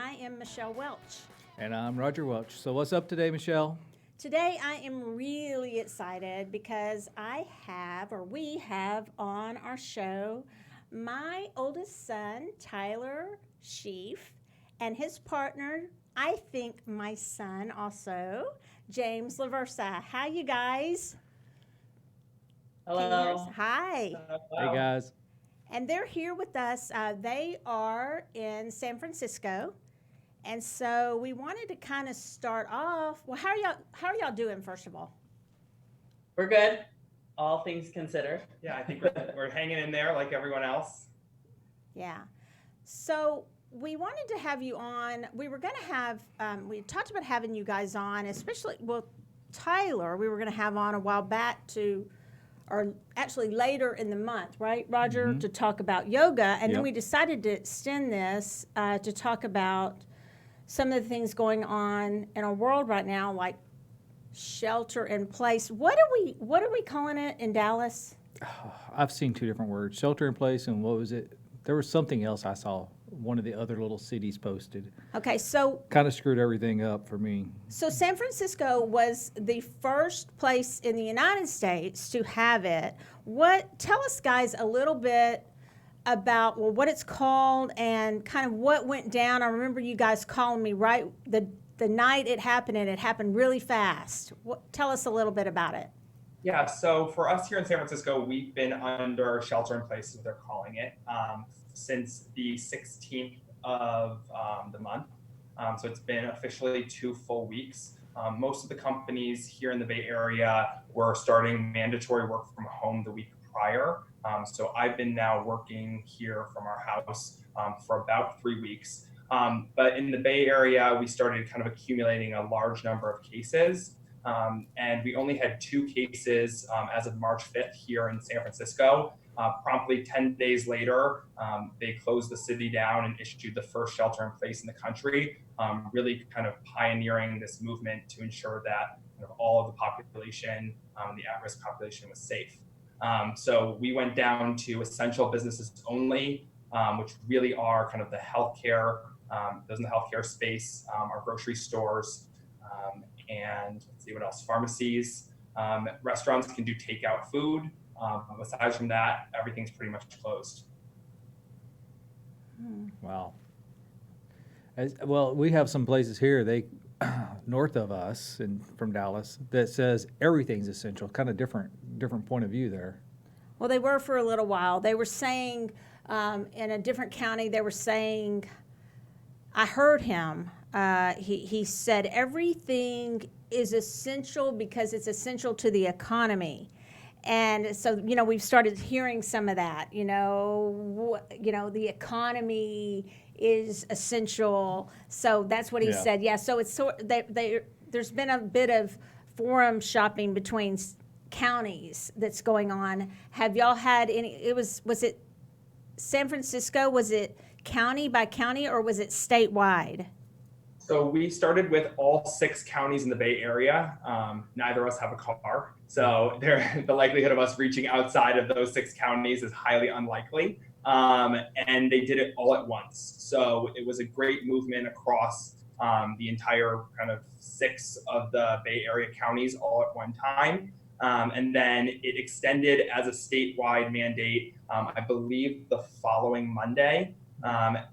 I am Michelle Welch. And I'm Roger Welch. So what's up today, Michelle? Today I am really excited because we have on our show my oldest son, Tyler Sheaf, and his partner, I think my son also, James Laversa. Hi, you guys. Can you hear us? Hello. Hi. Hey, guys. And they're here with us. They are in San Francisco. And so we wanted to kind of start off. Well, how are y'all doing, first of all? We're good, all things considered. Yeah, I think we're hanging in there like everyone else. Yeah. So we wanted to have you on. We were going to have, we talked about having you guys on, especially, well, Tyler, we were going to have on a while back or actually later in the month, right, Roger, to talk about yoga. And then we decided to extend this to talk about some of the things going on in our world right now, like shelter in place. What are we calling it in Dallas? I've seen two different words, shelter in place, and what was it? There was something else I saw one of the other little cities posted. Okay, so kind of screwed everything up for me. So San Francisco was the first place in the United States to have it. Tell us guys a little bit about what it's called and kind of what went down. I remember you guys calling me right the night it happened, and it happened really fast. Tell us a little bit about it. Yeah, so for us here in San Francisco, we've been under shelter in place, as they're calling it, since the 16th of the month. So it's been officially 2 full weeks. Most of the companies here in the Bay Area were starting mandatory work from home the week prior. So I've been now working here from our house for about 3 weeks. But in the Bay Area, we started kind of accumulating a large number of cases. And we only had 2 cases as of March 5th here in San Francisco. Promptly 10 days later, they closed the city down and issued the first shelter in place in the country, really kind of pioneering this movement to ensure that kind of all of the population, the at-risk population, was safe. So we went down to essential businesses only, which really are kind of the healthcare, those in the healthcare space, our grocery stores, and let's see what else, pharmacies. Restaurants can do takeout food. Aside from that, everything's pretty much closed. Wow. Well, we have some places here, north of us and from Dallas, that says everything's essential. Kind of different point of view there. Well, they were for a little while. They were saying in a different county, they were saying, I heard him. He said everything is essential because it's essential to the economy. And so, we've started hearing some of that, the economy is essential. So that's what he said. Yeah. So it's there's been a bit of forum shopping between counties that's going on. Have y'all had any, was it San Francisco? Was it county by county, or was it statewide? So we started with all 6 counties in the Bay Area. Neither of us have a car. So the likelihood of us reaching outside of those 6 counties is highly unlikely. And they did it all at once. So it was a great movement across the entire kind of 6 of the Bay Area counties all at one time. And then it extended as a statewide mandate, I believe, the following Monday.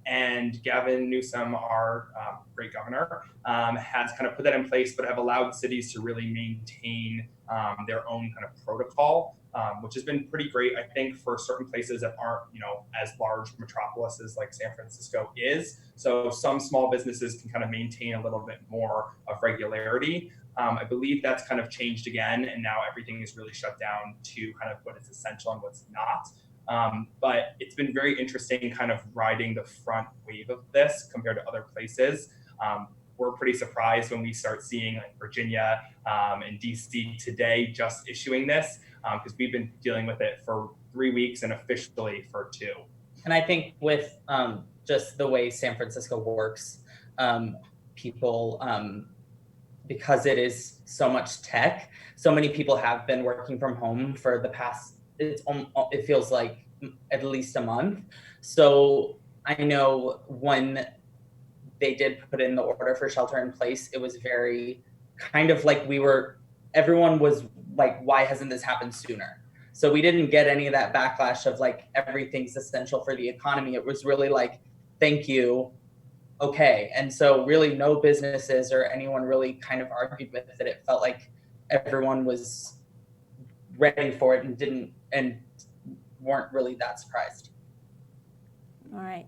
And Gavin Newsom, our great governor, has kind of put that in place, but have allowed cities to really maintain their own kind of protocol, which has been pretty great, I think, for certain places that aren't, as large metropolises like San Francisco is. So some small businesses can kind of maintain a little bit more of regularity. I believe that's kind of changed again, and now everything is really shut down to kind of what is essential and what's not. But it's been very interesting kind of riding the front wave of this compared to other places. We're pretty surprised when we start seeing like Virginia and DC today just issuing this, because we've been dealing with it for 3 weeks and officially for 2. And I think with just the way San Francisco works, people, because it is so much tech, so many people have been working from home for the past, it feels like at least a month. So I know when they did put in the order for shelter in place, it was very kind of like everyone was like, why hasn't this happened sooner? So we didn't get any of that backlash of like, everything's essential for the economy. It was really like, thank you. Okay. And so really no businesses or anyone really kind of argued with it. It felt like everyone was ready for it and weren't really that surprised. All right.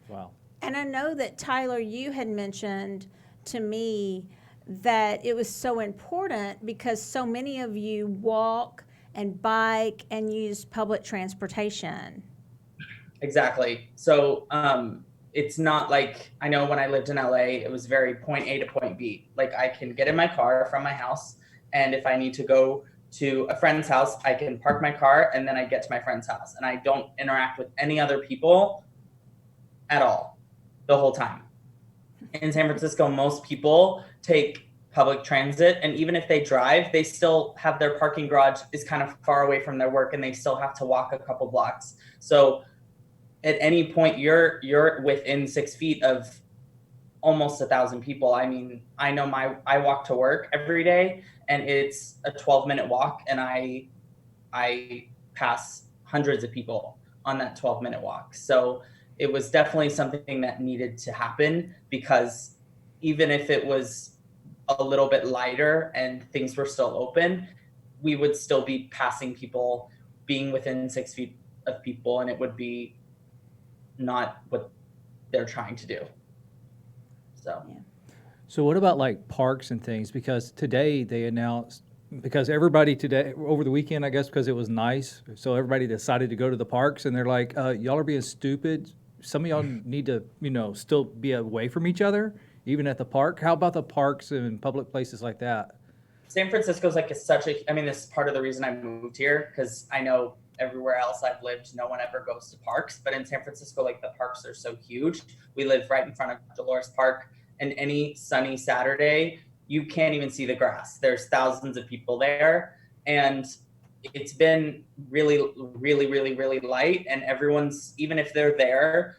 Wow. And I know that, Tyler, you had mentioned to me that it was so important because so many of you walk and bike and use public transportation. Exactly. So it's not like, I know when I lived in LA, it was very point A to point B. Like I can get in my car from my house, and if I need to go to a friend's house, I can park my car and then I get to my friend's house, and I don't interact with any other people at all the whole time. In San Francisco, most people take public transit, and even if they drive, they still have their parking garage is kind of far away from their work, and they still have to walk a couple blocks. So at any point you're within 6 feet of almost 1,000 people. I mean, I know I walk to work every day, and it's a 12-minute walk, and I pass hundreds of people on that 12-minute walk. So it was definitely something that needed to happen, because even if it was a little bit lighter and things were still open, we would still be passing people, being within 6 feet of people, and it would be not what they're trying to do. So what about like parks and things? Because today they announced, because everybody today, over the weekend, I guess, because it was nice, so everybody decided to go to the parks, and they're like, y'all are being stupid. Some of y'all need to, still be away from each other, even at the park. How about the parks and public places like that? San Francisco's like this is part of the reason I moved here, because I know everywhere else I've lived, no one ever goes to parks. But in San Francisco, like the parks are so huge. We live right in front of Dolores Park, and any sunny Saturday, you can't even see the grass. There's thousands of people there, and it's been really, really, really, really light. And everyone's, even if they're there,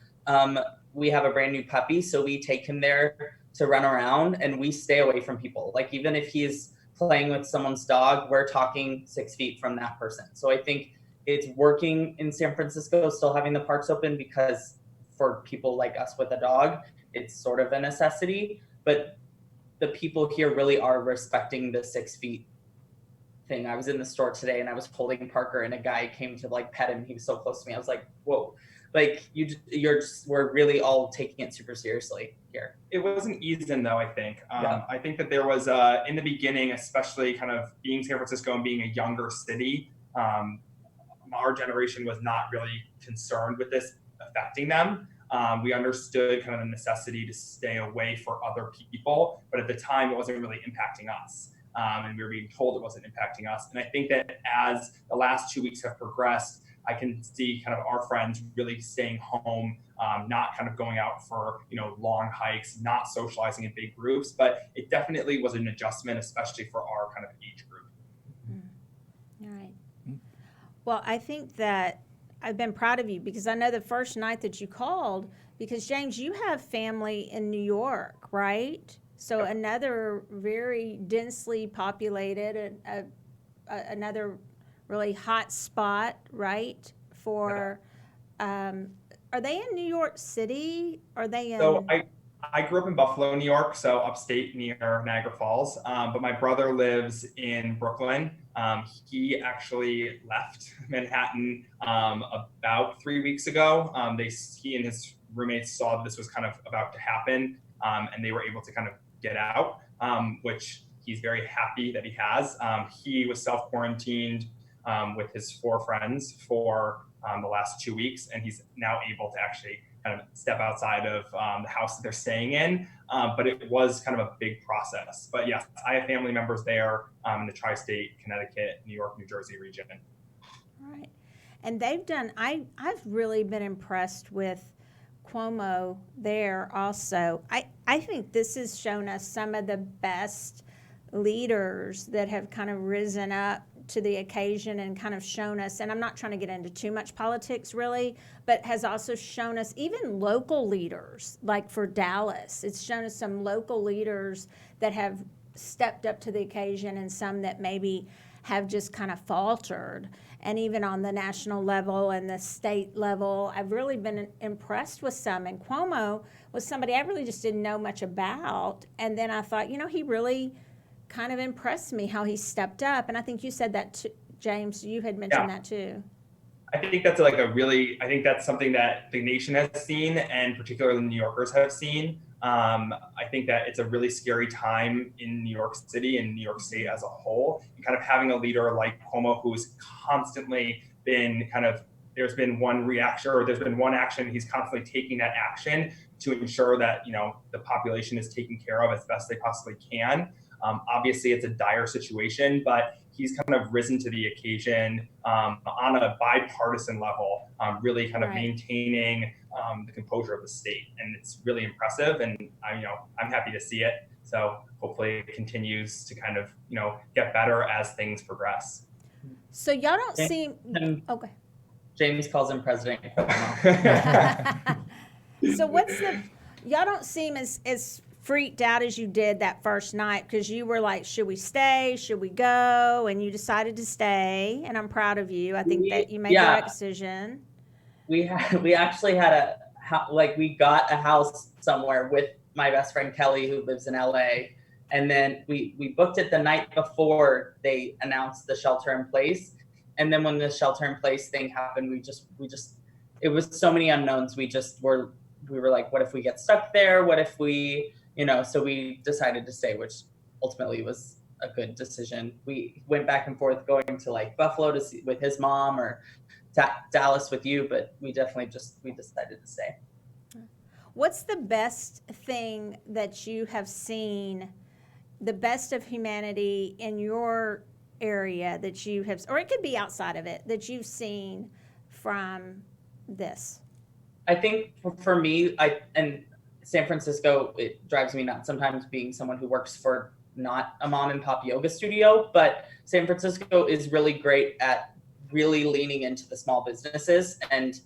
we have a brand new puppy, so we take him there to run around, and we stay away from people. Like even if he's playing with someone's dog, we're talking 6 feet from that person. So I think it's working in San Francisco, still having the parks open, because for people like us with a dog, it's sort of a necessity. But the people here really are respecting the 6 feet thing. I was in the store today and I was holding Parker, and a guy came to like pet him. He was so close to me. I was like, whoa, like we're really all taking it super seriously here. It wasn't eased in though, I think. Yeah. I think that there was, in the beginning, especially kind of being San Francisco and being a younger city, our generation was not really concerned with this affecting them. We understood kind of the necessity to stay away for other people, but at the time it wasn't really impacting us. And we were being told it wasn't impacting us. And I think that as the last 2 weeks have progressed, I can see kind of our friends really staying home, not kind of going out for, long hikes, not socializing in big groups, but it definitely was an adjustment, especially for our kind of age group. All right. Well, I think that I've been proud of you, because I know the first night that you called, because James, you have family in New York, right? So another very densely populated, another really hot spot, right? For, are they in New York City? Are they in? So I grew up in Buffalo, New York, so upstate near Niagara Falls. But my brother lives in Brooklyn. He actually left Manhattan about 3 weeks ago. He and his roommates saw this was kind of about to happen, and they were able to kind of get out, which he's very happy that he has. He was self-quarantined with his 4 friends for the last 2 weeks, and he's now able to actually kind of step outside of the house that they're staying in. But it was kind of a big process. But yes, I have family members there in the tri-state, Connecticut, New York, New Jersey region. All right. And they've done, I've really been impressed with Cuomo there also. I think this has shown us some of the best leaders that have kind of risen up to the occasion and kind of shown us, and I'm not trying to get into too much politics really, but has also shown us even local leaders, like for Dallas, it's shown us some local leaders that have stepped up to the occasion and some that maybe have just kind of faltered. And even on the national level and the state level, I've really been impressed with some. And Cuomo was somebody I really just didn't know much about. And then I thought, he really kind of impressed me how he stepped up. And I think you said that too, James, you had mentioned that too. I think that's I think that's something that the nation has seen, and particularly New Yorkers have seen. I think that it's a really scary time in New York City and New York State as a whole. And kind of having a leader like Cuomo who's constantly been there's been one reaction, or there's been one action, he's constantly taking that action to ensure that, the population is taken care of as best they possibly can. Obviously, it's a dire situation, but he's kind of risen to the occasion on a bipartisan level, really kind of maintaining the composure of the state. And it's really impressive. And I'm happy to see it. So hopefully it continues to kind of, get better as things progress. So y'all don't seem, okay. James calls him President. So y'all don't seem as freaked out as you did that first night, because you were like, should we stay? Should we go? And you decided to stay, and I'm proud of you. I think that you made the right decision. We actually had we got a house somewhere with my best friend Kelly, who lives in LA. And then we booked it the night before they announced the shelter in place. And then when the shelter in place thing happened, we just it was so many unknowns. We were like, what if we get stuck there? What if we, so we decided to stay, which ultimately was a good decision. We went back and forth going to like Buffalo to see with his mom, or Dallas with you, but we decided to stay. What's the best thing that you have seen, the best of humanity in your area that you have, or it could be outside of it, that you've seen from this? I think for me, and San Francisco, it drives me nuts sometimes being someone who works for not a mom and pop yoga studio, but San Francisco is really great at really leaning into the small businesses and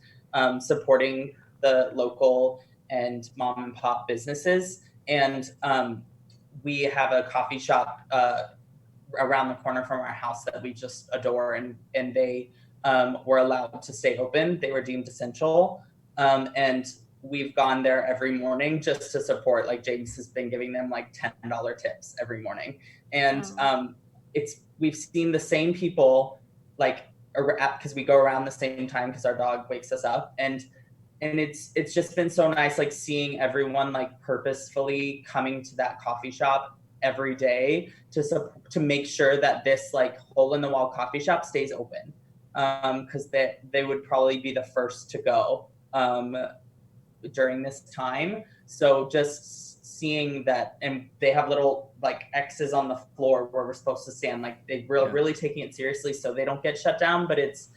supporting the local and mom and pop businesses. And we have a coffee shop around the corner from our house that we just adore, and they were allowed to stay open. They were deemed essential. And we've gone there every morning just to support. Like James has been giving them like $10 tips every morning. And we've seen the same people, like, because we go around the same time because our dog wakes us up. And it's just been so nice, like seeing everyone like purposefully coming to that coffee shop every day to make sure that this like hole in the wall coffee shop stays open. Because they would probably be the first to go during this time. So just seeing that, and they have little like X's on the floor where we're supposed to stand, like they're really taking it seriously so they don't get shut down. But it's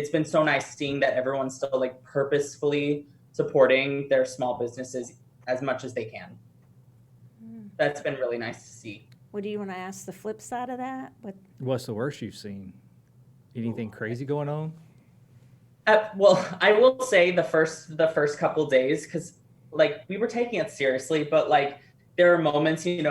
been so nice seeing that everyone's still like purposefully supporting their small businesses as much as they can. That's been really nice to see. What do you want to ask the flip side of that? What's the worst you've seen? Anything crazy going on? Well, I will say the first couple days, because like we were taking it seriously, but like there are moments, when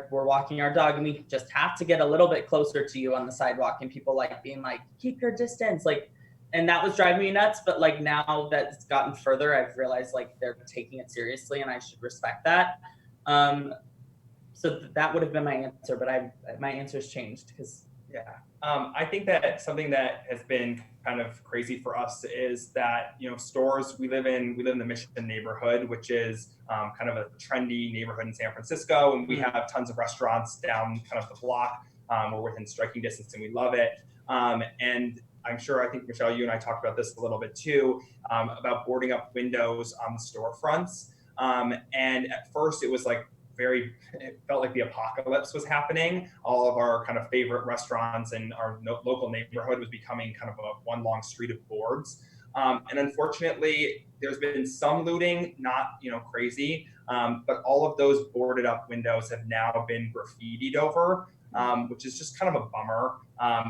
we're walking our dog and we just have to get a little bit closer to you on the sidewalk, and people like being like, keep your distance, like, and that was driving me nuts. But like now that it's gotten further, I've realized like they're taking it seriously, and I should respect that. So that would have been my answer, but my answer's changed because. Yeah. I think that something that has been kind of crazy for us is that, stores, we live in the Mission neighborhood, which is kind of a trendy neighborhood in San Francisco. And we have tons of restaurants down kind of the block. We're within striking distance and we love it. And I think, Michelle, you and I talked about this a little bit too, about boarding up windows on the storefronts. And at first it was like, it felt like the apocalypse was happening. All of our kind of favorite restaurants and our local neighborhood was becoming kind of one long street of boards. And unfortunately, there's been some looting, not crazy, but all of those boarded up windows have now been graffitied over. which is just kind of a bummer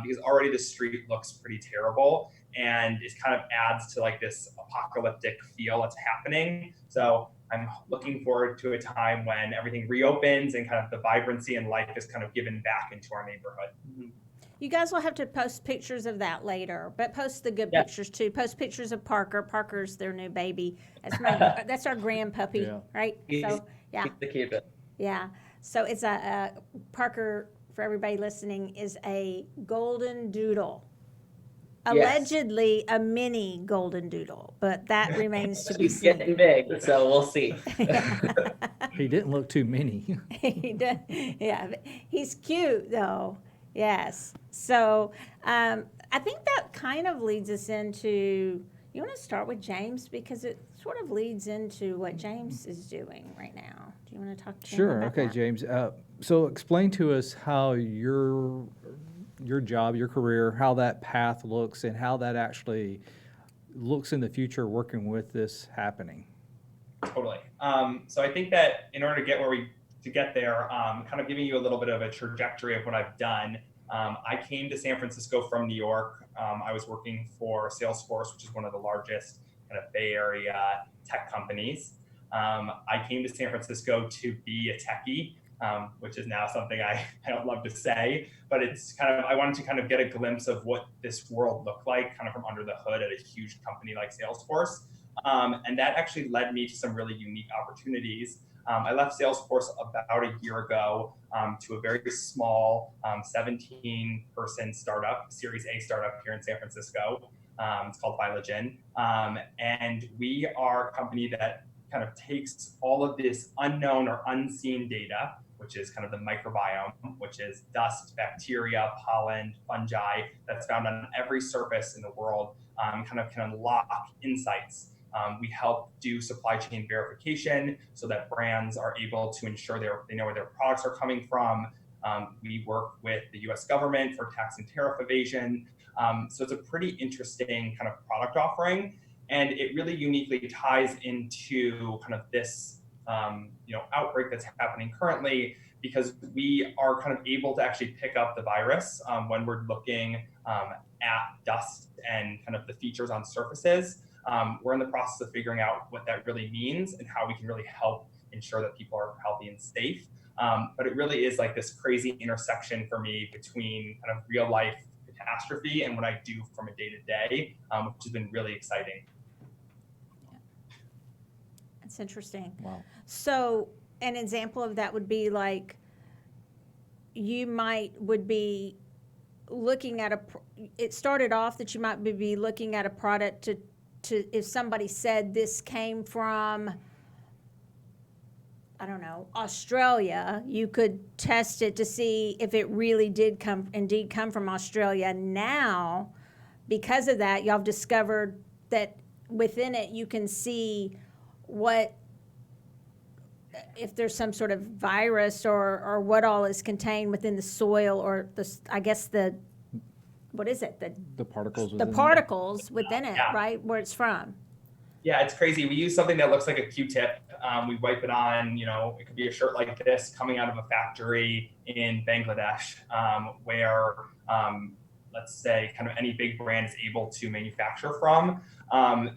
because already the street looks pretty terrible, and it kind of adds to like this apocalyptic feel that's happening. So I'm looking forward to a time when everything reopens and kind of the vibrancy and life is kind of given back into our neighborhood. You guys will have to post pictures of that later, but post the good Yeah. pictures too. Post pictures of Parker. Parker's their new baby. That's our grand puppy, Yeah. right? He's- So yeah, Keep the cupid. yeah. So it's a Parker, for everybody listening, is a golden doodle. Yes. Allegedly a mini golden doodle, but that remains to be He's seen. getting big, so we'll see. He didn't look too many. He does, yeah, but he's cute though. Yes. So I think that kind of leads us into. You want to start with James because it sort of leads into what James is doing right now. Do you want to talk to him Sure. about Okay, that? James. So explain to us how your job, your career, how that path looks, and how that actually looks in the future working with this happening. Totally. So I think that in order to get there, kind of giving you a little bit of a trajectory of what I've done. I came to San Francisco from New York. I was working for Salesforce, which is one of the largest kind of Bay Area tech companies. I came to San Francisco to be a techie, which is now something I don't love to say, but it's kind of, I wanted to kind of get a glimpse of what this world looked like kind of from under the hood at a huge company like Salesforce. And that actually led me to some really unique opportunities. I left Salesforce about a year ago to a very small 17-person startup, Series A startup here in San Francisco. It's called Phylogen. And we are a company that kind of takes all of this unknown or unseen data, which is kind of the microbiome, which is dust, bacteria, pollen, fungi that's found on every surface in the world, kind of can unlock insights. We help do supply chain verification so that brands are able to ensure they know where their products are coming from. We work with the US government for tax and tariff evasion. So it's a pretty interesting kind of product offering. And it really uniquely ties into kind of this outbreak that's happening currently, because we are kind of able to actually pick up the virus when we're looking at dust and kind of the features on surfaces. We're in the process of figuring out what that really means and how we can really help ensure that people are healthy and safe. But it really is like this crazy intersection for me between kind of real life catastrophe and what I do from a day to day, which has been really exciting. That's interesting. Wow. So an example of that would be like you would be looking at it started off that you might be looking at a product to if somebody said this came from, I don't know, Australia, you could test it to see if it really did indeed come from Australia. Now, because of that, y'all have discovered that within it you can see if there's some sort of virus or what all is contained within the soil or what is it? The particles. The within particles within it, Yeah. right? Where it's from. Yeah, it's crazy. We use something that looks like a Q-tip. We wipe it on, it could be a shirt like this coming out of a factory in Bangladesh, where, let's say, kind of any big brand is able to manufacture from.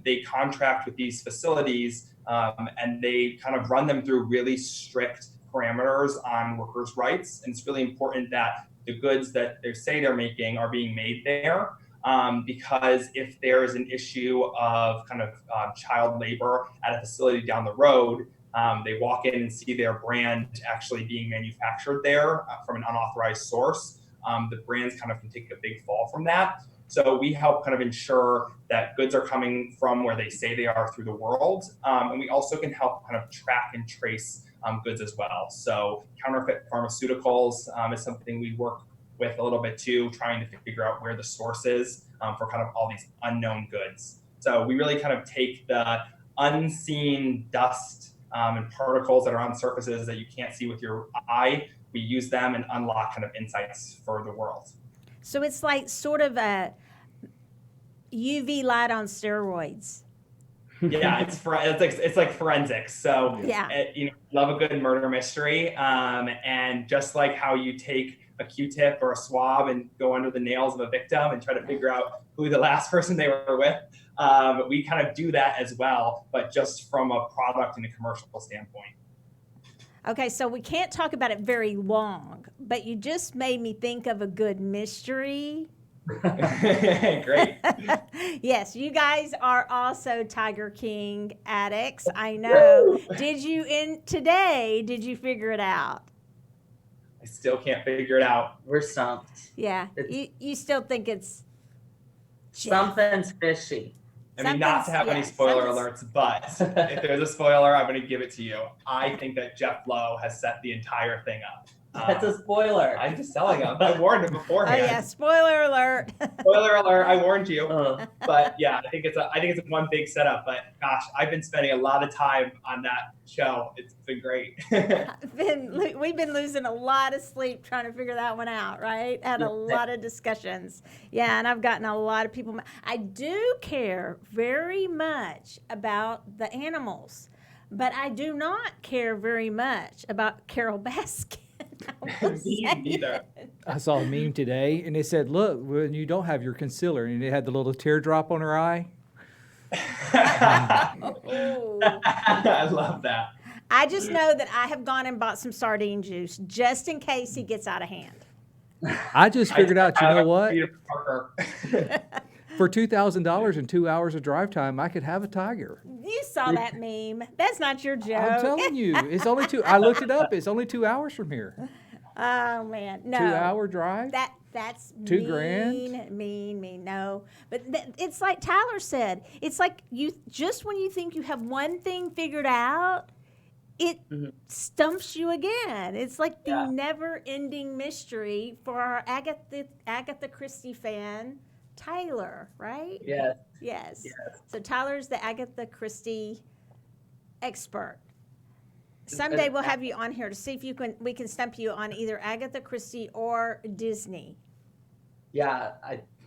They contract with these facilities and they kind of run them through really strict parameters on workers' rights. And it's really important that the goods that they say they're making are being made there. Because if there is an issue of kind of child labor at a facility down the road, they walk in and see their brand actually being manufactured there from an unauthorized source. The brands kind of can take a big fall from that. So we help kind of ensure that goods are coming from where they say they are through the world. And we also can help kind of track and trace goods as well. So counterfeit pharmaceuticals is something we work with a little bit too, trying to figure out where the source is for kind of all these unknown goods. So we really kind of take the unseen dust and particles that are on surfaces that you can't see with your eye. We use them and unlock kind of insights for the world. So it's like sort of a UV light on steroids. Yeah, it's like forensics. So Yeah. love a good murder mystery. And just like how you take a Q-tip or a swab and go under the nails of a victim and try to figure out who the last person they were with, we kind of do that as well, but just from a product and a commercial standpoint. Okay, so we can't talk about it very long, but you just made me think of a good mystery. Great. Yes, you guys are also Tiger King addicts. I know. Did you figure it out? I still can't figure it out. We're stumped. Yeah. You still think it's Something's fishy. I mean, not to have any spoiler alerts, but if there's a spoiler, I'm going to give it to you. I think that Jeff Lowe has set the entire thing up. That's a spoiler. I'm just telling him. I warned him beforehand. Oh yeah, spoiler alert. Spoiler alert! I warned you. But yeah, I think it's one big setup. But gosh, I've been spending a lot of time on that show. It's been great. We've been losing a lot of sleep trying to figure that one out, right? Had a lot of discussions. Yeah, and I've gotten a lot of people. I do care very much about the animals, but I do not care very much about Carol Baskin. Me neither. I saw a meme today, and it said, "Look, when you don't have your concealer," and it had the little teardrop on her eye. I love that. I just know that I have gone and bought some sardine juice just in case he gets out of hand. I just figured out, you know what? Peter Parker. For $2,000 and 2 hours of drive time, I could have a tiger. You saw that meme. That's not your joke. I'm telling you, it's only I looked it up. It's only 2 hours from here. Oh man, no. 2 hour drive. That's $2,000. Mean. No, but it's like Tyler said. It's like just when you think you have one thing figured out, it stumps you again. It's like the never-ending mystery for our Agatha Christie fan, Tyler, right? Yes. So Tyler's the Agatha Christie expert. Someday we'll have you on here to see if we can stump you on either Agatha Christie or Disney. Yeah,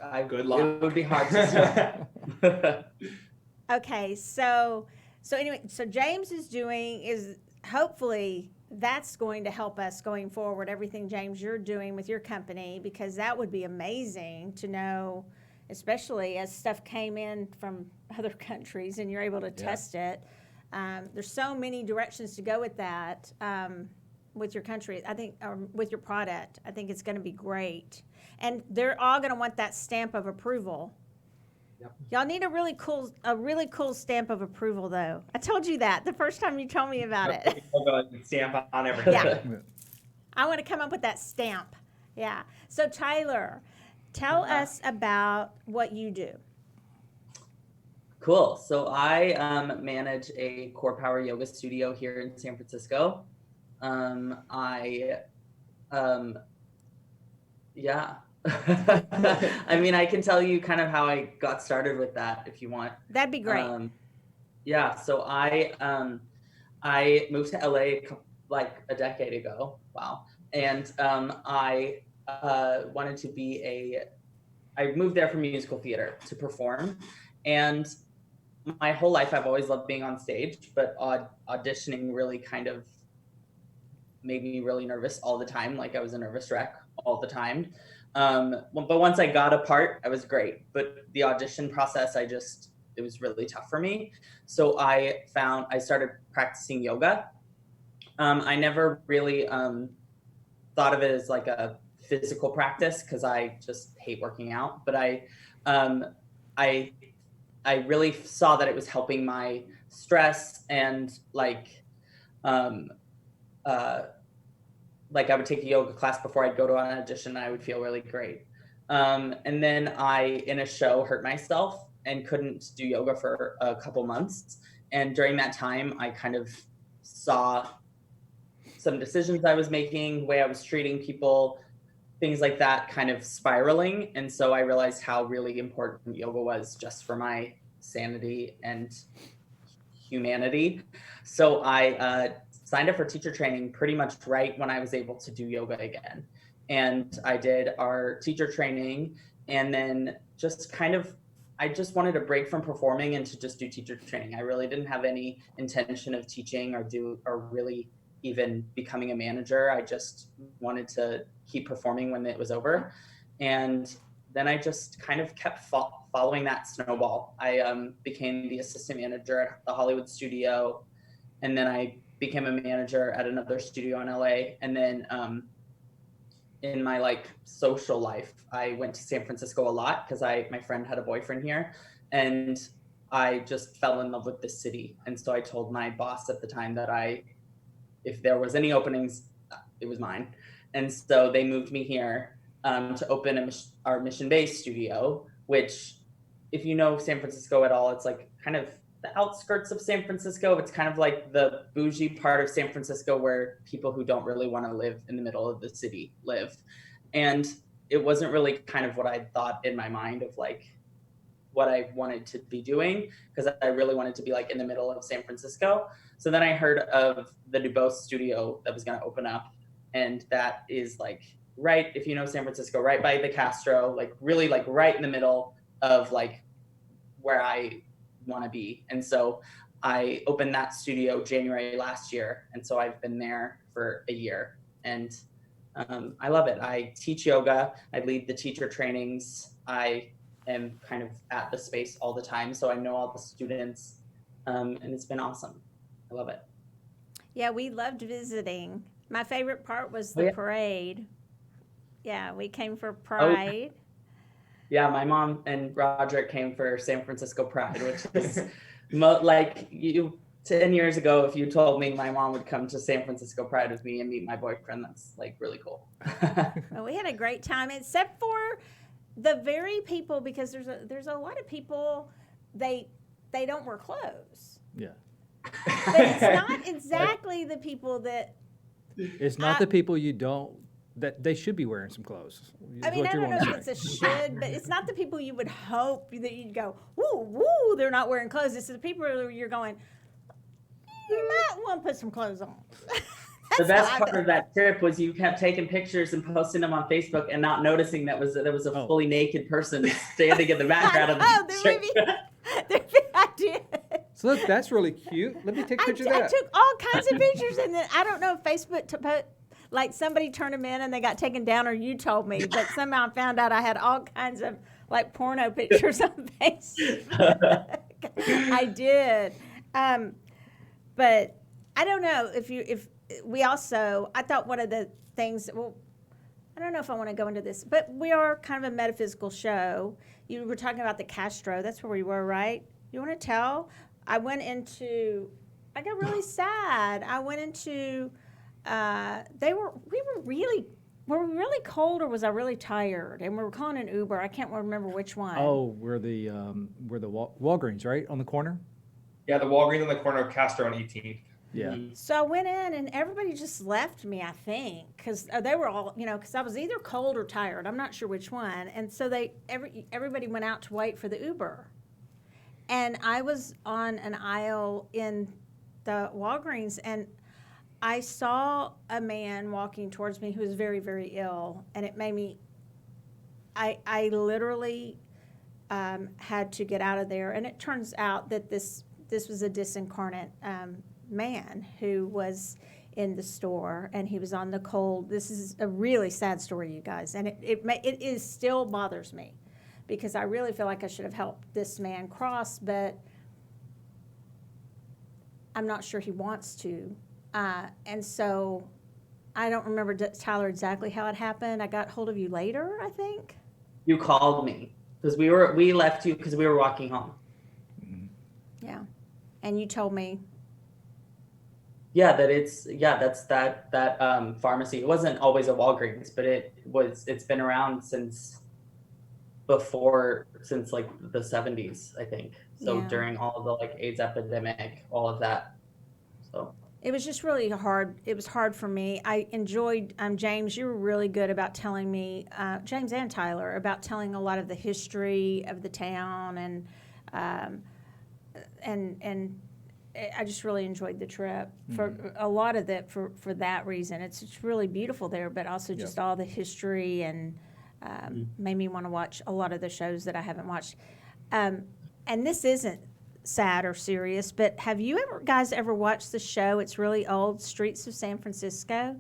I Good luck. It would be hard to stump. Okay, so anyway, so James is hopefully that's going to help us going forward. Everything, James, you're doing with your company, because that would be amazing to know, especially as stuff came in from other countries and you're able to test it. There's so many directions to go with that, with your country, I think, or with your product. I think it's going to be great. And they're all going to want that stamp of approval. Yep. Y'all need a really cool stamp of approval, though. I told you that the first time you told me about it. Stamp on everything. Yeah. I want to come up with that stamp. Yeah. So Tyler, tell us about what you do. Cool. So I manage a core power yoga studio here in San Francisco. I mean, I can tell you kind of how I got started with that if you want. That'd be great. So I moved to LA like a decade ago. Wow. And I wanted to I moved there from musical theater to perform. And my whole life, I've always loved being on stage, but auditioning really kind of made me really nervous all the time. Like I was a nervous wreck all the time. But once I got a part, I was great. But the audition process, it was really tough for me. So I started practicing yoga. I never really thought of it as like a physical practice because I just hate working out. But I really saw that it was helping my stress, and like I would take a yoga class before I'd go to an audition and I would feel really great. And then I, in a show, hurt myself and couldn't do yoga for a couple months. And during that time, I kind of saw some decisions I was making, the way I was treating people, things like that kind of spiraling. And so I realized how really important yoga was just for my sanity and humanity. So I signed up for teacher training pretty much right when I was able to do yoga again. And I did our teacher training, and then just kind of I just wanted a break from performing and to just do teacher training. I really didn't have any intention of teaching or really even becoming a manager. I just wanted to keep performing when it was over. And then I just kind of kept following that snowball. I became the assistant manager at the Hollywood studio, and then I became a manager at another studio in LA. And then in my like social life, I went to San Francisco a lot because my friend had a boyfriend here, and I just fell in love with this city. And so I told my boss at the time that if there was any openings, it was mine. And so they moved me here to open our mission-based studio, which, if you know San Francisco at all, it's like kind of the outskirts of San Francisco. It's kind of like the bougie part of San Francisco where people who don't really want to live in the middle of the city live. And it wasn't really kind of what I thought in my mind of like what I wanted to be doing, because I really wanted to be like in the middle of San Francisco. So then I heard of the Dubose studio that was going to open up, and that is like right, if you know San Francisco, right by the Castro, like really like right in the middle of like where I want to be. And so I opened that studio January last year, and so I've been there for a year, and I love it. I teach yoga, I lead the teacher trainings, I am kind of at the space all the time, so I know all the students, and it's been awesome. I love it. Yeah, we loved visiting. My favorite part was the parade. Yeah, we came for Pride. Yeah, my mom and Roderick came for San Francisco Pride, which is like 10 years ago, if you told me my mom would come to San Francisco Pride with me and meet my boyfriend, that's like really cool. Well, we had a great time, except for the very people, because there's a lot of people, they don't wear clothes. Yeah. But it's not exactly the people that. It's not the people that they should be wearing some clothes. I mean, I don't know if it's a should, but it's not the people you would hope that you'd go, woo, woo, they're not wearing clothes. It's the people where you're going, you might want to put some clothes on. The best part of that trip was you kept taking pictures and posting them on Facebook and not noticing there was a fully naked person standing in the background of the picture. I did. So look, that's really cute. Let me take a picture of that. I took all kinds of pictures, and then I don't know if Facebook like somebody turned them in and they got taken down, or you told me, but somehow I found out I had all kinds of like porno pictures on Facebook. I did. But I don't know if we also, I thought one of the things, well, I don't know if I want to go into this, but we are kind of a metaphysical show. You were talking about the Castro. That's where we were, right? You want to tell? I got really sad. I went into, we were really cold, or was I really tired? And we were calling an Uber. I can't remember which one. Oh, we're the Walgreens, right? On the corner? Yeah, the Walgreens on the corner of Castro and 18th. Yeah. So I went in, and everybody just left me, I think, because they were all, because I was either cold or tired. I'm not sure which one. And so everybody went out to wait for the Uber. And I was on an aisle in the Walgreens, and I saw a man walking towards me who was very, very ill, and it made me, I literally had to get out of there. And it turns out that this was a disincarnate man who was in the store, and he was on the cold. This is a really sad story, you guys, and it still bothers me, because I really feel like I should have helped this man cross, but I'm not sure he wants to. And so I don't remember, Tyler, exactly how it happened. I got hold of you later, I think. You called me because we left you because we were walking home. Yeah. And you told me. Yeah, that's that pharmacy. It wasn't always a Walgreens, but it's been around since like the 70s, I think. So Yeah. during all of the like AIDS epidemic, all of that. So it was just really hard. It was hard for me. I enjoyed, James, you were really good about telling me, James and Tyler, about telling a lot of the history of the town, and I just really enjoyed the trip for a lot of that, for that reason. It's really beautiful there, but also just all the history, and made me want to watch a lot of the shows that I haven't watched. And this isn't sad or serious, but have you guys ever watched the show? It's really old, Streets of San Francisco.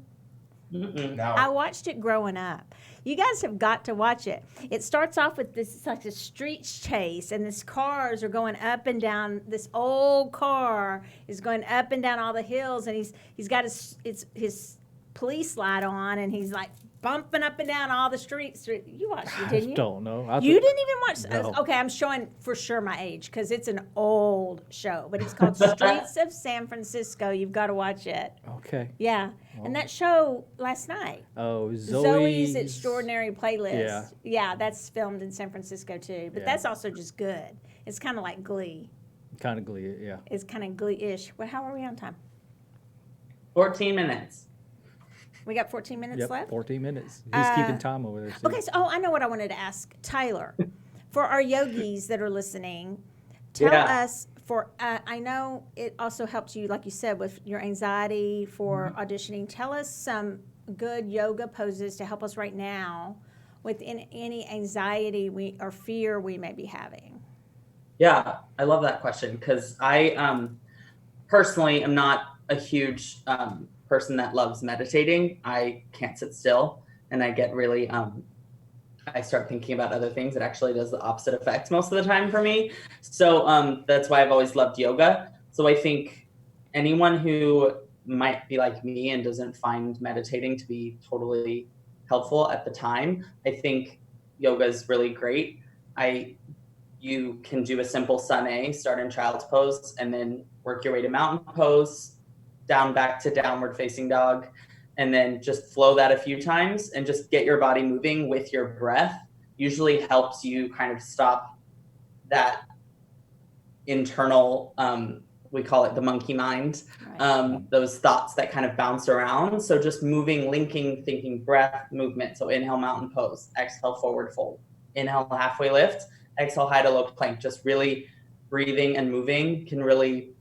Mm-mm. No. I watched it growing up. You guys have got to watch it. It starts off with this, it's like a street chase, and these cars are going up and down. This old car is going up and down all the hills, and he's got his police light on, and he's like bumping up and down all the streets. You watched it, didn't I you? don't know. You didn't even watch. No. Okay, I'm showing for sure my age because it's an old show, but it's called Streets of San Francisco. You've got to watch it. Okay. Yeah, and that show last night. Oh, Zoe's Extraordinary Playlist. Yeah. Yeah, that's filmed in San Francisco too. But Yeah. that's also just good. It's kind of like Glee. Kind of Glee, yeah. It's kind of Glee-ish. Well, how are we on time? 14 minutes. We got 14 minutes Yep, left? 14 minutes. He's keeping time over there. Okay, so I know what I wanted to ask. Tyler, for our yogis that are listening, tell Yeah. us I know it also helped you, like you said, with your anxiety for auditioning. Tell us some good yoga poses to help us right now with any anxiety or fear we may be having. Yeah, I love that question because I personally am not a huge person that loves meditating. I can't sit still, and I get really I start thinking about other things. It actually does the opposite effect most of the time for me. So that's why I've always loved yoga. So I think anyone who might be like me and doesn't find meditating to be totally helpful at the time, I think yoga is really great. You can do a simple sun A, start in child's pose, and then work your way to mountain pose, down back to downward facing dog, and then just flow that a few times and just get your body moving with your breath. Usually helps you kind of stop that internal, we call it the monkey mind, those thoughts that kind of bounce around. So just moving, linking, thinking, breath, movement. So inhale, mountain pose, exhale, forward fold, inhale, halfway lift, exhale, high to low plank. Just really breathing and moving can really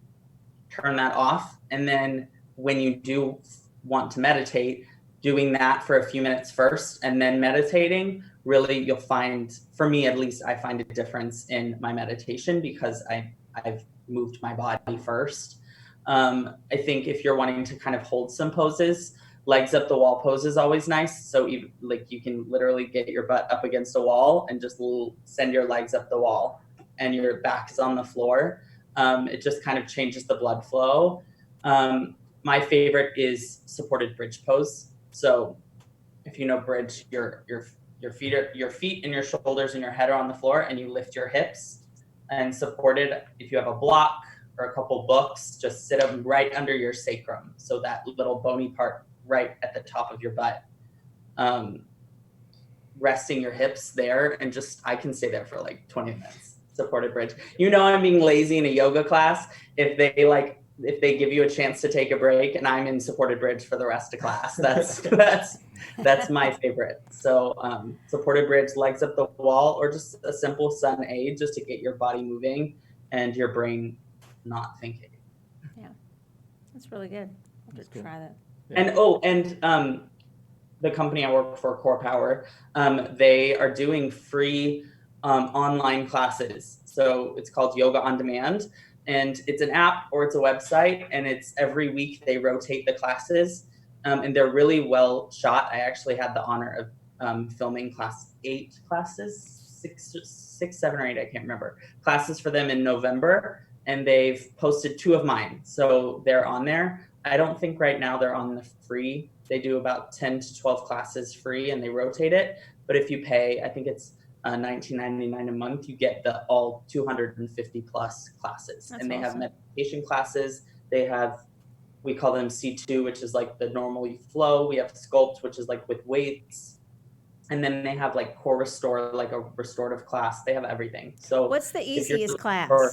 turn that off. And then when you do want to meditate, doing that for a few minutes first and then meditating, really you'll find, for me at least, I find a difference in my meditation because I've moved my body first. I think if you're wanting to kind of hold some poses, legs up the wall pose is always nice. So even, like, you can literally get your butt up against a wall and just send your legs up the wall and your back is on the floor. It just kind of changes the blood flow. My favorite is supported bridge pose. So if you know bridge, your feet and your shoulders and your head are on the floor and you lift your hips. And supported, if you have a block or a couple books, just sit them right under your sacrum. So that little bony part right at the top of your butt. Resting your hips there and I can stay there for like 20 minutes. Supported bridge. You know, I'm being lazy in a yoga class if they give you a chance to take a break and I'm in supported bridge for the rest of class. That's my favorite. So supported bridge, legs up the wall, or just a simple sun A just to get your body moving and your brain not thinking. Yeah, that's really good. I'll just try that. Yeah. And the company I work for, Core Power, they are doing free online classes. So it's called Yoga on Demand. And it's an app or it's a website, and it's every week they rotate the classes, and they're really well shot. I actually had the honor of filming six, 7 or 8, I can't remember, classes for them in November, and they've posted 2 of mine. So they're on there. I don't think right now they're on the free. They do about 10 to 12 classes free and they rotate it. But if you pay, I think it's $19.99 a month, you get the all 250 plus classes. That's and they awesome. have meditation classes. They have, we call them C2, which is like the normally flow. We have Sculpt, which is like with weights. And then they have like Core Restore, like a restorative class. They have everything. So What's the if you're easiest looking class? for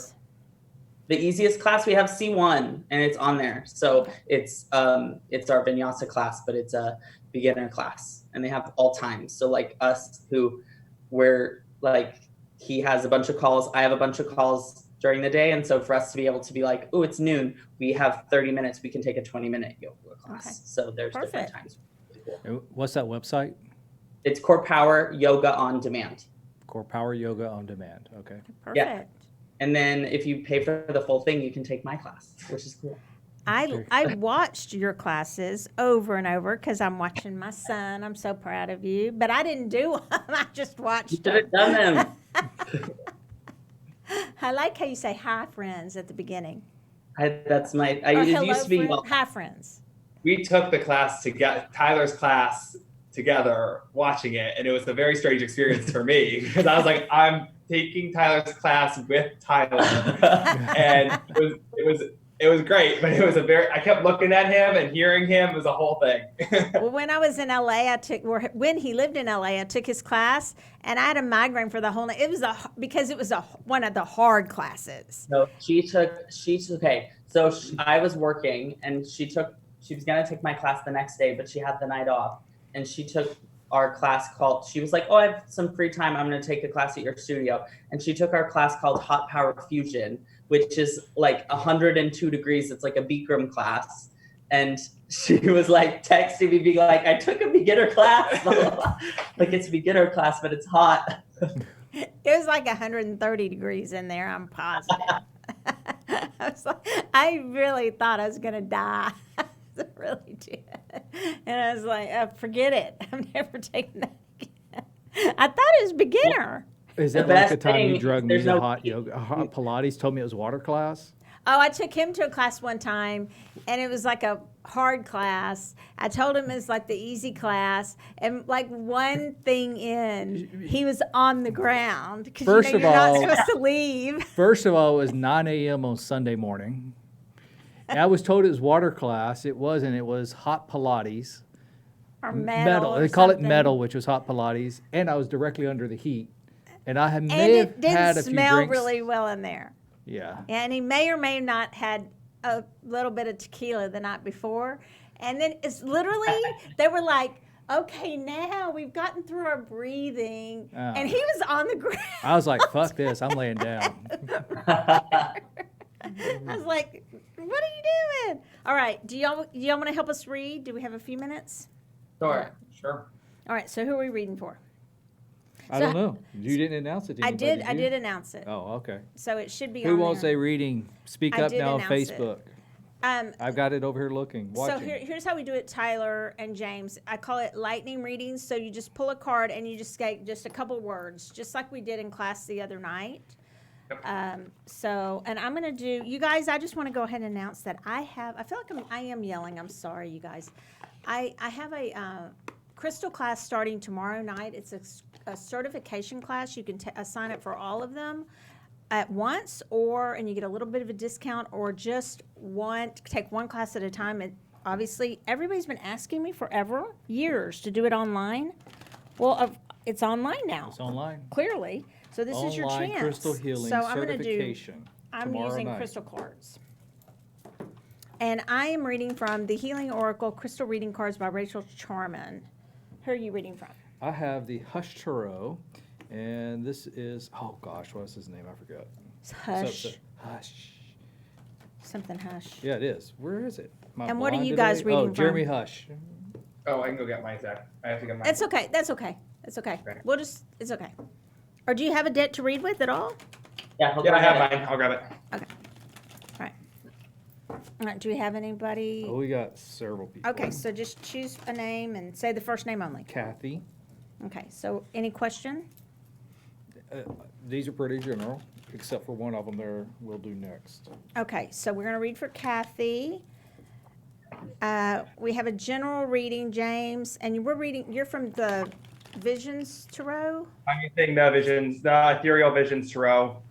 the easiest class, we have C1 and it's on there. So it's our vinyasa class, but it's a beginner class and they have all times. So like us who we're like, he has a bunch of calls, I have a bunch of calls during the day. And so for us to be able to be like, oh, it's noon, we have 30 minutes, we can take a 20-minute yoga class. Okay. So there's Perfect. different times. And what's that website? It's Core Power Yoga on Demand. Core Power Yoga on Demand. Okay. Perfect. Yeah. And then if you pay for the full thing, you can take my class, which is cool. I watched your classes over and over because I'm watching my son. I'm so proud of you. But I didn't do them. I just You watched should them. have done them. I like how you say hi, friends, at the beginning. I Or it hello, used to be, friend. Hi, friends. We took the class Tyler's class together, watching it, and it was a very strange experience for me because I was like, I'm taking Tyler's class with Tyler, and it was great, but I kept looking at him and hearing him. It was a whole thing. Well, when I was in LA, when he lived in LA, I took his class, and I had a migraine for the whole night. Because it was one of the hard classes. No, okay. So I was working, and she was gonna take my class the next day, but she had the night off, and she took our class she was like, oh, I have some free time. I'm gonna take a class at your studio, and she took our class called Hot Power Fusion, which is like 102 degrees. It's like a Bikram class. And she was like texting me being like, I took a beginner class. Like, it's a beginner class, but it's hot. It was like 130 degrees in there, I'm positive. I really thought I was going to die. I really did. And I was like, forget it. I'm never taking that again. I thought it was beginner. Is The that like best the time you thing, drugged me there's to no- hot yoga, hot Pilates? Told me it was water class. Oh, I took him to a class one time, and it was like a hard class. I told him it's like the easy class, and like one thing in, he was on the ground because First of you're not all- supposed to leave. First of all, it was 9 a.m. on Sunday morning. And I was told it was water class. It wasn't. It was hot Pilates. Or metal. They or call it something. metal, which was hot Pilates. And I was directly under the heat. And I And may it have didn't had a few smell drinks. really well in there. Yeah. And he may or may not had a little bit of tequila the night before. And then it's literally, they were like, okay, now we've gotten through our breathing. And he was on the ground. I was like, fuck this. I'm laying down. I was like, what are you doing? All right. Do y'all want to help us read? Do we have a few minutes? Sure. All right. So who are we reading for? I don't know. You didn't announce it, did I you? did. I did announce it. Oh, okay. So it should be Who on wants there. a reading? Speak I up did now on announce it. Facebook. Um, I've got it over here looking, watching. So here's how we do it, Tyler and James. I call it lightning readings. So you just pull a card and you just say just a couple words, just like we did in class the other night. Yep. And I'm going to do, you guys, I just want to go ahead and announce that I feel like I am yelling. I'm sorry, you guys. I have a crystal class starting tomorrow night. It's a certification class. You can sign up for all of them at once, and you get a little bit of a discount, or just take one class at a time. Obviously, everybody's been asking me forever, years, to do it online. Well, it's online now. It's online. Clearly. So this is your chance. Online crystal healing So I'm gonna certification. I'm tomorrow using night. crystal cards. And I am reading from the Healing Oracle Crystal Reading Cards by Rachel Charman. Who are you reading from? I have the Hush Tarot, and this is, oh gosh, what's his name? I forgot. It's Hush. Hush. Something Hush. Yeah, it is. Where is it? Am I And what are blind you guys today? reading Oh, from? Jeremy Hush. Oh, I can go get mine, Zach. I have to get mine. That's okay. That's okay. That's okay. Okay. It's okay. Or do you have a deck to read with at all? Yeah, Yeah, I have mine. I'll grab it. Okay. All right. All right. Do we have anybody? Oh, we got several people. Okay. So just choose a name and say the first name only. Kathy. Okay. So any question? These are pretty general, except for one of them there we'll do next. Okay, so we're going to read for Kathy. We have a general reading, James, and you're from the Visions Tarot? I'm using the Ethereal Visions Tarot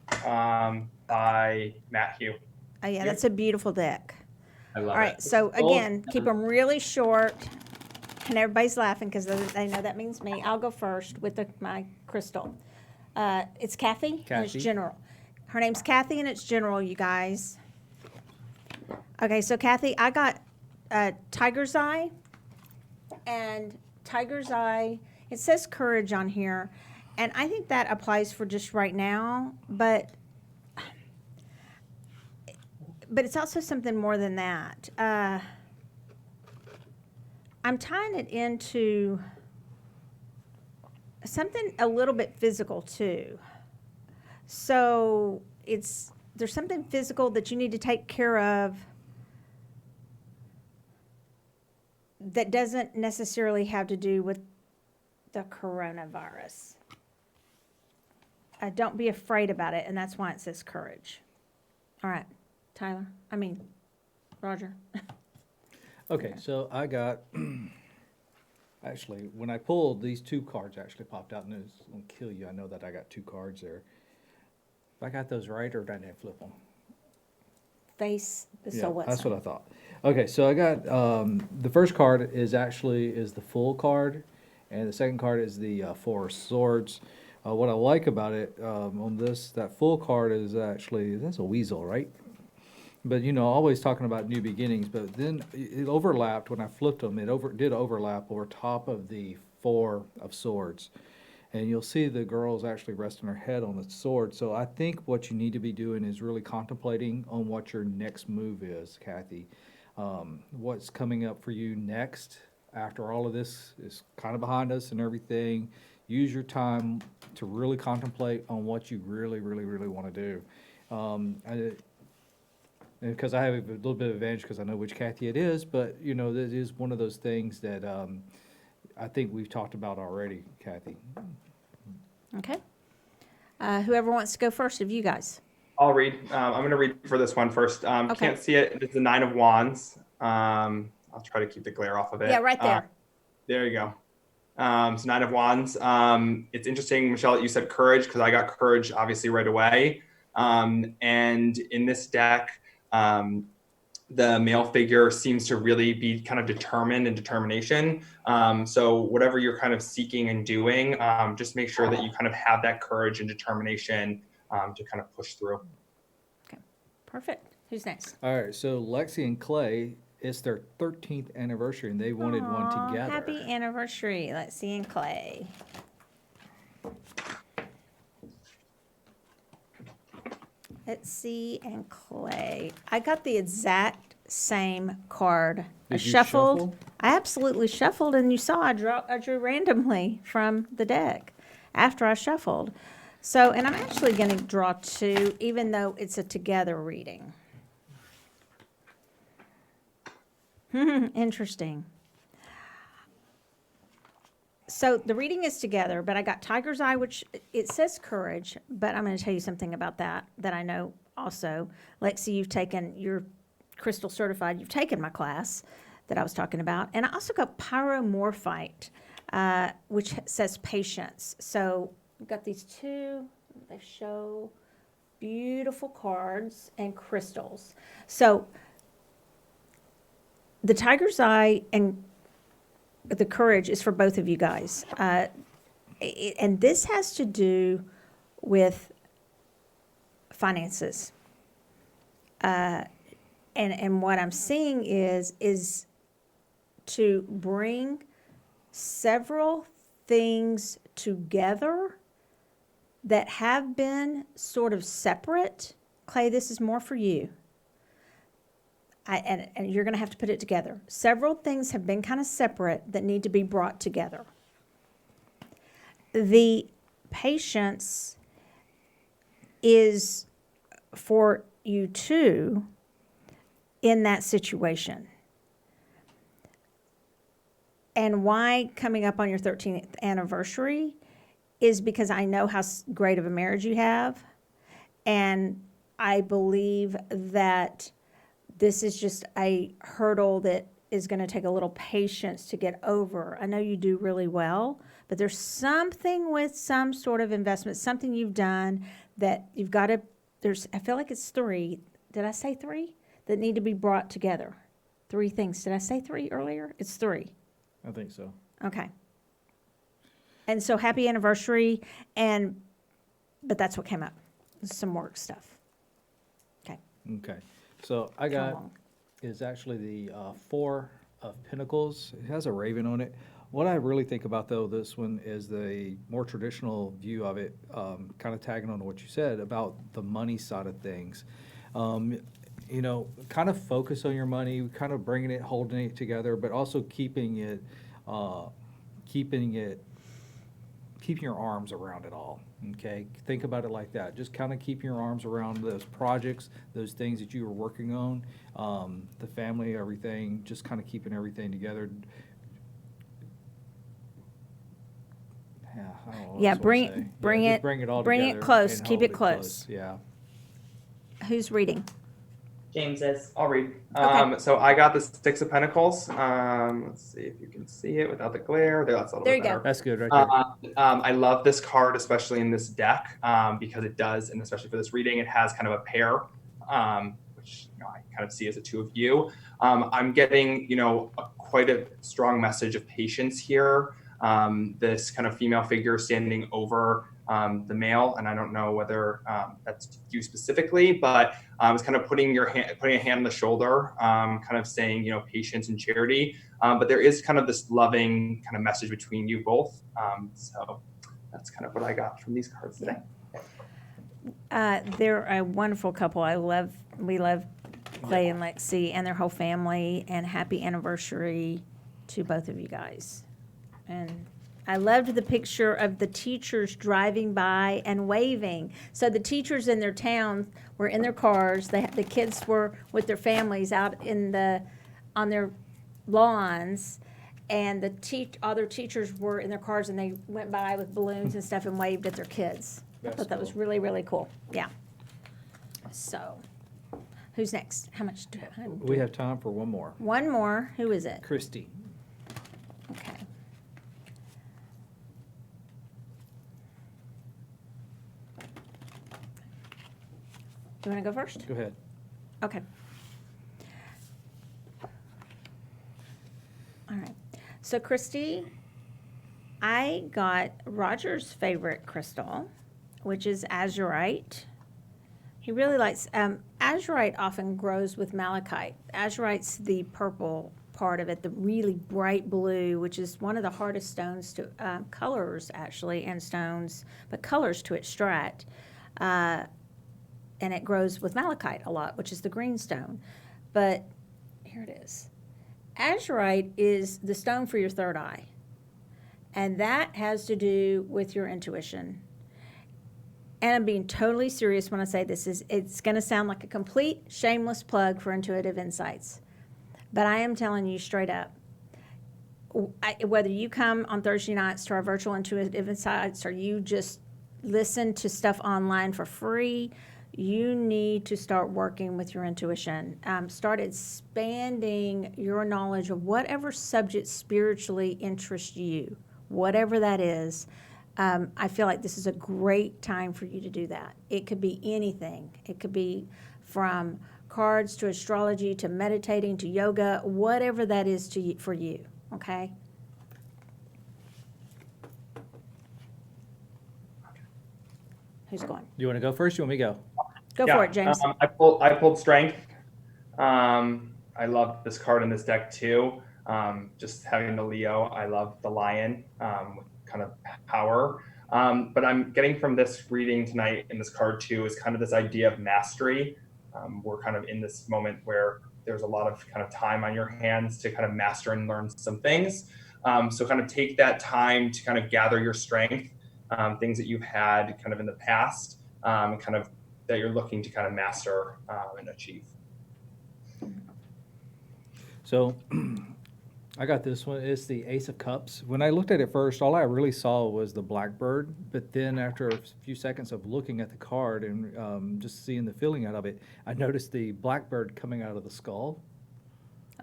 by Matt Hugh. Oh, yeah, that's a beautiful deck. I love All right, it. so again, keep them really short, and everybody's laughing because they know that means me. I'll go first with my crystal. It's Kathy, and it's Kathy. general. Her name's Kathy, and it's general, you guys. Okay, so Kathy, I got Tiger's Eye, and Tiger's Eye, it says courage on here, and I think that applies for just right now, but it's also something more than that. I'm tying it into something a little bit physical too. So there's something physical that you need to take care of that doesn't necessarily have to do with the coronavirus. Don't be afraid about it, and that's why it says courage. All right, Roger. Okay, so I got, actually, when I pulled, these 2 cards actually popped out, and it's gonna kill you. I know that I got 2 cards there. If I got those right, or did I didn't flip them? Face the Yeah, SoulWhat that's sign. what I thought. Okay, so I got, the first card is the full card, and the second card is the 4 of Swords. What I like about it, on that full card is actually, that's a weasel, right? But, always talking about new beginnings, but then it overlapped, when I flipped them, did overlap over top of the 4 of Swords. And you'll see the girl's actually resting her head on the sword. So I think what you need to be doing is really contemplating on what your next move is, Kathy. What's coming up for you next after all of this is kind of behind us and everything. Use your time to really contemplate on what you really, really, really want to do. And because I have a little bit of advantage because I know which Kathy it is, but that is one of those things that I think we've talked about already, Kathy. Okay. Whoever wants to go first of you guys. I'll read. I'm going to read for this one first. Okay. Can't see it. It's the 9 of Wands. I'll try to keep the glare off of it. Yeah, right there. There you go. So 9 of Wands. It's interesting, Michelle, that you said courage, because I got courage obviously right away. And in this deck, the male figure seems to really be kind of determined and determination. So whatever you're kind of seeking and doing, just make sure that you kind of have that courage and determination to kind of push through. Okay, perfect. Who's next? All right, so Lexi and Clay, it's their 13th anniversary, and they wanted one Aw, together. Happy anniversary, Lexi and Clay. Lexi and Clay. I got the exact same card. I Did you shuffled. shuffle? I absolutely shuffled, and you saw I drew randomly from the deck after I shuffled. So, and I'm actually going to draw 2, even though it's a together reading. Interesting. So the reading is together, but I got Tiger's Eye, which it says courage, but I'm going to tell you something about that I know also. Lexi, you're crystal certified. You've taken my class that I was talking about. And I also got Pyromorphite, which says patience. So we've got these 2. They show beautiful cards and crystals. So the Tiger's Eye and the courage is for both of you guys. And this has to do with finances. And what I'm seeing is to bring several things together that have been sort of separate. Clay, this is more for you. And you're going to have to put it together. Several things have been kind of separate that need to be brought together. The patience is for you too in that situation. And why coming up on your 13th anniversary is because I know how great of a marriage you have. And I believe that this is just a hurdle that is going to take a little patience to get over. I know you do really well, but there's something with some sort of investment, something you've done that you've got to, I feel like it's 3. Did I say 3? That need to be brought together. 3 things. Did I say 3 earlier? It's 3. I think so. Okay. And so happy anniversary, but that's what came up. Some work stuff. Okay. Okay. So I got is actually the 4 of Pentacles. It has a raven on it. What I really think about, though, this one is the more traditional view of it, kind of tagging on to what you said about the money side of things. Kind of focus on your money, kind of bringing it, holding it together, but also keeping keeping your arms around it all, okay? Think about it like that. Just kind of keeping your arms around those projects, those things that you were working on, the family, everything, just kind of keeping everything together. Yeah, I don't know what Yeah, else to bring say. bring Just it bring it all bring together it close. and Keep hold it close. Yeah. Who's reading? James is. I'll read. Okay. So I got the Six of Pentacles. Let's see if you can see it without the glare. There, that's a little There bit you go. better. That's good right there. I love this card, especially in this deck, because it does, and especially for this reading, it has kind of a pair, which I kind of see as a two of you. I'm getting, quite a strong message of patience here. This kind of female figure standing over the male, and I don't know whether that's you specifically, but it's kind of putting a hand on the shoulder, kind of saying, patience and charity. But there is kind of this loving kind of message between you both. So that's kind of what I got from these cards today. They're a wonderful couple. We love Clay and Lexi and their whole family, and happy anniversary to both of you guys. And I loved the picture of the teachers driving by and waving. So the teachers in their town were in their cars. The kids were with their families out on their lawns, and all their teachers were in their cars, and they went by with balloons and stuff and waved at their kids. I That's thought that was cool. really, really cool. Yeah. So, who's next? How much time? We have time for one more. One more. Who is it? Christy. Okay. Do you want to go first? Go ahead. Okay. All right. So, Christy, I got Roger's favorite crystal, which is azurite. He really likes, azurite often grows with malachite. Azurite's the purple part of it, the really bright blue, which is one of the hardest stones to, colors actually, and stones, but colors to extract. And it grows with malachite a lot, which is the green stone. But here it is. Azurite is the stone for your third eye. And that has to do with your intuition. And I'm being totally serious when I say this. It's going to sound like a complete shameless plug for Intuitive Insights. But I am telling you straight up, whether you come on Thursday nights to our virtual Intuitive Insights or you just listen to stuff online for free, you need to start working with your intuition. Start expanding your knowledge of whatever subject spiritually interests you, whatever that is. I feel like this is a great time for you to do that. It could be anything. It could be from cards to astrology to meditating to yoga, whatever that is for you, okay? Who's going? You want to go first? You want me to go? Go for it, James. I pulled Strength. I love this card in this deck too. Just having the Leo, I love the Lion with kind of power. But I'm getting from this reading tonight in this card too is kind of this idea of mastery. We're kind of in this moment where there's a lot of kind of time on your hands to kind of master and learn some things. So kind of take that time to kind of gather your strength, things that you've had kind of in the past, kind of that you're looking to kind of master and achieve. So I got this one. It's the Ace of Cups. When I looked at it first, all I really saw was the blackbird. But then after a few seconds of looking at the card and just seeing the feeling out of it, I noticed the blackbird coming out of the skull.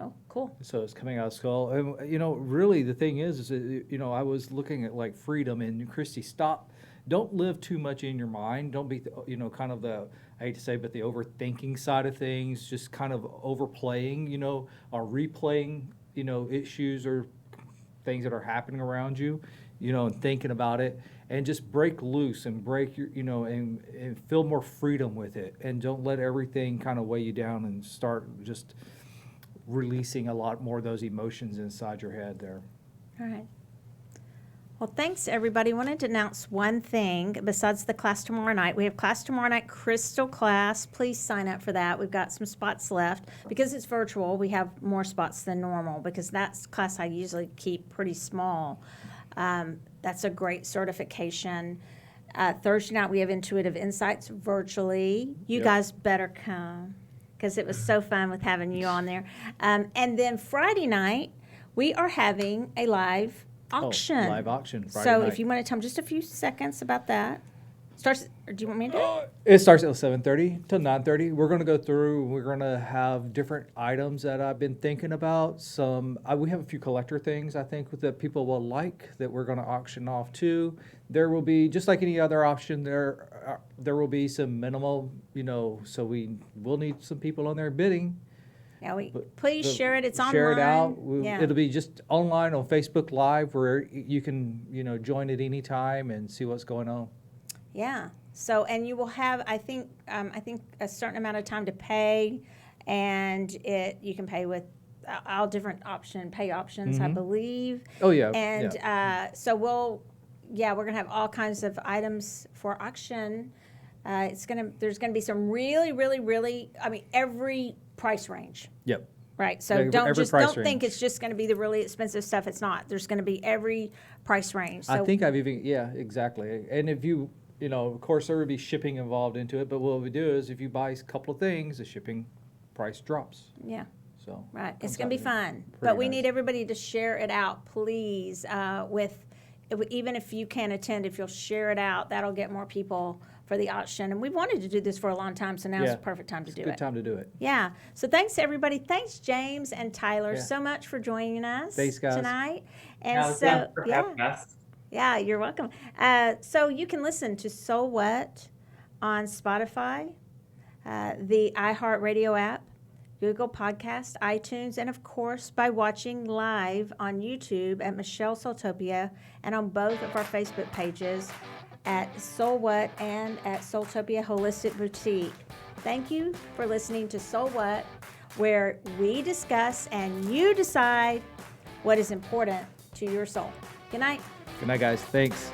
Oh, cool. So it's coming out of the skull. And, really the thing is I was looking at like freedom, and Christy, stop. Don't live too much in your mind. Don't be, kind of the, I hate to say, but the overthinking side of things, just kind of overplaying, or replaying, issues or things that are happening around you, and thinking about it, and just break loose and break your, and feel more freedom with it. And don't let everything kind of weigh you down and start just releasing a lot more of those emotions inside your head there. All right. Well, thanks, everybody. Wanted to announce one thing besides the class tomorrow night. We have class tomorrow night, Crystal class. Please sign up for that. We've got some spots left. Because it's virtual, we have more spots than normal because that's class I usually keep pretty small. That's a great certification. Thursday night, we have Intuitive Insights virtually. You Yep. guys better come because it was so fun with having you on there. And then Friday night, we are having a live auction. Oh, live auction Friday So night. if you want to tell them just a few seconds about that. Starts, or do you want me to do it? It starts at 7:30 to 9:30. We're going to go through. We're going to have different items that I've been thinking about. We have a few collector things I think that people will like that we're going to auction off too. There will be, just like any other auction, there will be some minimal, so we will need some people on there bidding. Yeah, But please share it. It's online. Share it out. Yeah. It'll be just online on Facebook Live where you can, join at any time and see what's going on. Yeah. So, and you will have, I think a certain amount of time to pay, and you can pay with all different pay options, I believe. Oh yeah. And so we're gonna have all kinds of items for auction. There's gonna be some really, really, really, every price range. Yep. Right. So Every don't price think range. it's just going to be the really expensive stuff. It's not. There's going to be every price range. So I think exactly. And if you, of course there would be shipping involved into it, but what we do is if you buy a couple of things, the shipping price drops. yeah. So Right. It's comes going to be out fun. pretty But we nice. need everybody to share it out, please. Even if you can't attend, if you'll share it out, that'll get more people for the auction. And we've wanted to do this for a long time, so now's Yeah. the perfect time to do Good it. time to do it. Yeah. So thanks everybody. Thanks James and Tyler Yeah. so much for joining us Thanks, guys. tonight. And Now, so for yeah. having us. Yeah, you're welcome. So you can listen to SoulWhat on Spotify, the iHeart Radio app, Google Podcast, iTunes, and of course by watching live on YouTube at Michelle SoulTopia and on both of our Facebook pages at SoulWhat and at SoulTopia Holistic Boutique. Thank you for listening to SoulWhat, where we discuss and you decide what is important to your soul. Good night. Good night, guys. Thanks.